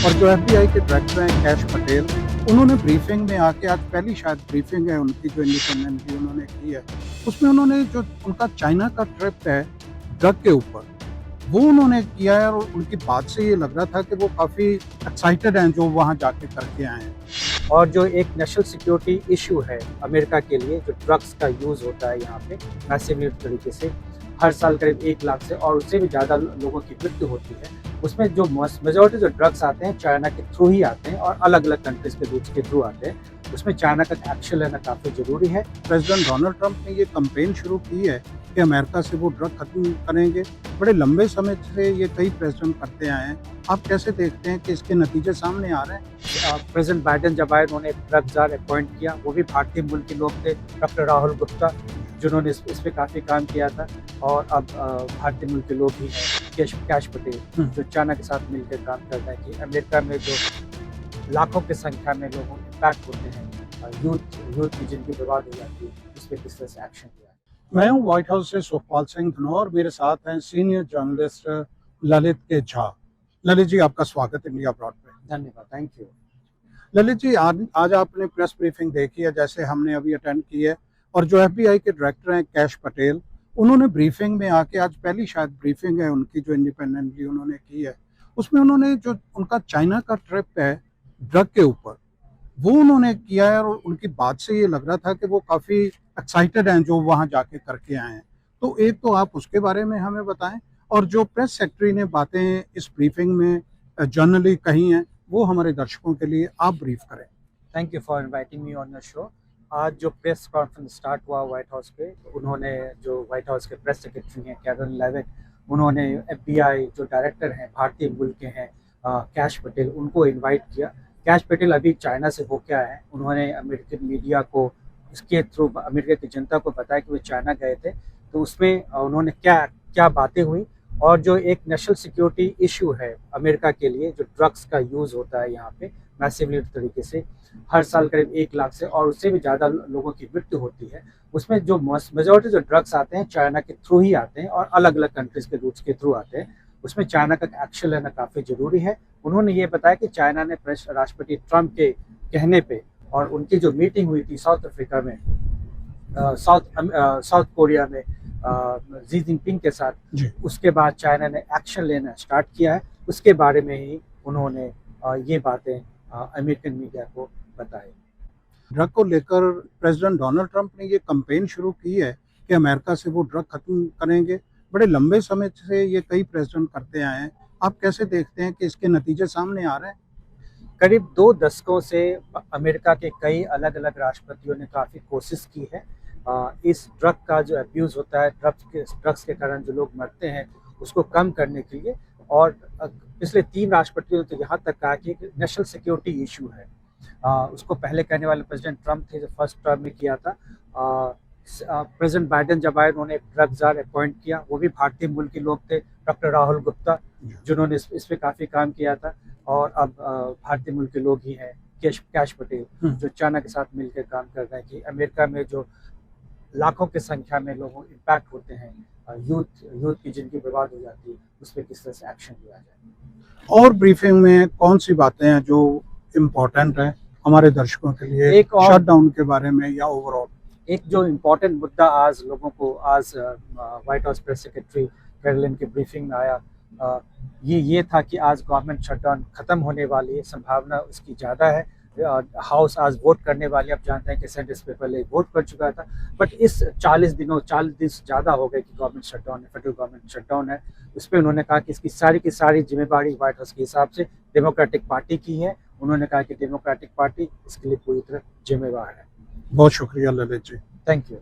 और जो एफबीआई के डायरेक्टर हैं कैश पटेल, उन्होंने ब्रीफिंग में आके, आज पहली शायद ब्रीफिंग है उनकी जो इंडिपेंडेंटली उन्होंने की है, उसमें उन्होंने जो उनका चाइना का ट्रिप है ड्रग के ऊपर, वो उन्होंने किया है। और उनकी बात से ये लग रहा था कि वो काफ़ी एक्साइटेड हैं जो वहाँ जाके करके आए हैं। और जो एक नेशनल सिक्योरिटी इशू है अमेरिका के लिए, जो ड्रग्स का यूज़ होता है यहाँ पे मैसिव तरीके से, हर साल करीब 1 लाख से और उससे भी ज़्यादा लोगों की मृत्यु होती है। उसमें जो मेजॉरिटी जो ड्रग्स आते हैं चाइना के थ्रू ही आते हैं और अलग अलग कंट्रीज के रूट्स के थ्रू आते हैं। उसमें चाइना का एक्शन लेना काफ़ी ज़रूरी है। प्रेसिडेंट डोनाल्ड ट्रंप ने ये कैंपेन शुरू की है कि अमेरिका से वो ड्रग खत्म करेंगे। बड़े लंबे समय से ये कई प्रेसिडेंट करते आए हैं। आप कैसे देखते हैं कि इसके नतीजे सामने आ रहे हैं? प्रेसिडेंट बाइडेन जब आए उन्होंने ड्रग जार अपॉइंट किया, वो भी भारतीय मूल के लोग थे, डॉक्टर राहुल गुप्ता, जिन्होंने इस पे काफ़ी काम किया था। और अब भारतीय मूल के लोग ही हैं, कैश पटेल, जो चाइना के साथ मिलकर काम कर रहे हैं कि अमेरिका में जो लाखों की संख्या में लोग इम्पैक्ट होते हैं, यूथ की जिनकी बर्बाद हो जाती है, उस पर किस तरह से एक्शन लिया है। मैं हूँ व्हाइट हाउस से सुखपाल सिंह धनोर, मेरे साथ हैं सीनियर जर्नलिस्ट ललित के झा। ललित जी, आपका स्वागत है इंडिया अब्रॉड पे। धन्यवाद, थैंक यू। ललित जी, आज आपने प्रेस ब्रीफिंग देखी है जैसे हमने अभी अटेंड की है, और जो एफबीआई के डायरेक्टर हैं कैश पटेल, उन्होंने ब्रीफिंग में आके, आज पहली शायद ब्रीफिंग है उनकी जो इंडिपेंडेंटली उन्होंने की है, उसमें उन्होंने जो उनका चाइना का ट्रिप है ड्रग के ऊपर, वो उन्होंने किया है। और उनकी बात से ये लग रहा था कि वो काफ़ी एक्साइटेड हैं जो वहाँ जाके करके आए हैं। तो एक तो आप उसके बारे में हमें बताएं, और जो प्रेस सेक्रेटरी ने बातें इस ब्रीफिंग में जनरली कही हैं, वो हमारे दर्शकों के लिए आप ब्रीफ करें। Thank you for inviting me on your show. आज जो प्रेस कॉन्फ्रेंस स्टार्ट हुआ व्हाइट हाउस पे, उन्होंने जो व्हाइट हाउस के प्रेस सेक्रेटरी हैं कैरोलिन लेविट, उन्होंने एफबीआई जो डायरेक्टर हैं भारतीय मूल के हैं कैश पटेल, उनको इनवाइट किया। कैश पटेल अभी चाइना से होके आए हैं। उन्होंने अमेरिकन मीडिया को इसके थ्रू अमेरिका की जनता को बताया कि वे चाइना गए थे, तो उसमें उन्होंने क्या क्या बातें हुई। और जो एक नेशनल सिक्योरिटी इशू है अमेरिका के लिए, जो ड्रग्स का यूज़ होता है यहाँ पे मैसिव तरीके से, हर साल करीब 1 लाख से और उससे भी ज़्यादा लोगों की मृत्यु होती है। उसमें जो मेजॉरिटी जो ड्रग्स आते हैं चाइना के थ्रू ही आते हैं और अलग अलग कंट्रीज के रूट्स के थ्रू आते हैं। उसमें चाइना का एक्शन लेना काफ़ी ज़रूरी है। उन्होंने ये बताया कि चाइना ने राष्ट्रपति ट्रंप के कहने पे और उनकी जो मीटिंग हुई थी साउथ अफ्रीका में, साउथ कोरिया में जी जिनपिंग के साथ, उसके बाद चाइना ने एक्शन लेना स्टार्ट किया है। उसके बारे में ही उन्होंने ये बातें अमेरिकन मीडिया को बताई। ड्रग को लेकर प्रेसिडेंट डोनाल्ड ट्रंप ने ये कैंपेन शुरू की है कि अमेरिका से वो ड्रग खत्म करेंगे। बड़े लंबे समय से ये कई प्रेसिडेंट करते आए हैं। आप कैसे देखते हैं कि इसके नतीजे सामने आ रहे हैं? करीब 2 दशकों से अमेरिका के कई अलग अलग राष्ट्रपतियों ने काफ़ी कोशिश की है इस ड्रग का जो अब्यूज़ होता है, ड्रग्स के कारण जो लोग मरते हैं, उसको कम करने के लिए। और पिछले 3 राष्ट्रपतियों ने तो यहाँ तक कहा कि नेशनल सिक्योरिटी इशू है। उसको पहले कहने वाले प्रेसिडेंट ट्रंप थे, जो फर्स्ट टर्म में किया था। प्रेसिडेंट बाइडेन जब आए उन्होंने ड्रग जार अपॉइंट किया, वो भी भारतीय मूल के लोग थे, डॉक्टर राहुल गुप्ता, जिन्होंने इस पे काफ़ी काम किया था। और अब भारतीय मूल के लोग ही हैं, कैश पटेल, जो चाइना के साथ मिलकर काम कर रहे हैं कि अमेरिका में जो लाखों की संख्या में लोग इम्पैक्ट होते हैं, यूथ की जिनकी बर्बाद हो जाती है, उस पर किस तरह से एक्शन लिया जाए। और ब्रीफिंग में कौन सी बातें हैं जो इम्पोर्टेंट है हमारे दर्शकों के लिए, एक और शटडाउन के बारे में या ओवरऑल? एक जो इम्पोर्टेंट मुद्दा आज लोगों को white house press secretary Karoline की ब्रीफिंग में आया, ये था कि आज गवर्नमेंट शटडाउन खत्म होने वाली है, संभावना उसकी ज़्यादा है। हाउस आज वोट करने वाली, आप जानते हैं कि सेनेट इस पे पहले वोट कर चुका था, बट इस 40 दिन से ज़्यादा हो गए कि गवर्नमेंट शटडाउन है, फेडरल गवर्नमेंट शटडाउन है। उस पर उन्होंने कहा कि इसकी सारी की सारी जिम्मेदारी व्हाइट हाउस के हिसाब से डेमोक्रेटिक पार्टी की है। उन्होंने कहा कि डेमोक्रेटिक पार्टी इसके लिए पूरी तरह जिम्मेवार है। बहुत शुक्रिया ललित जी। Thank you.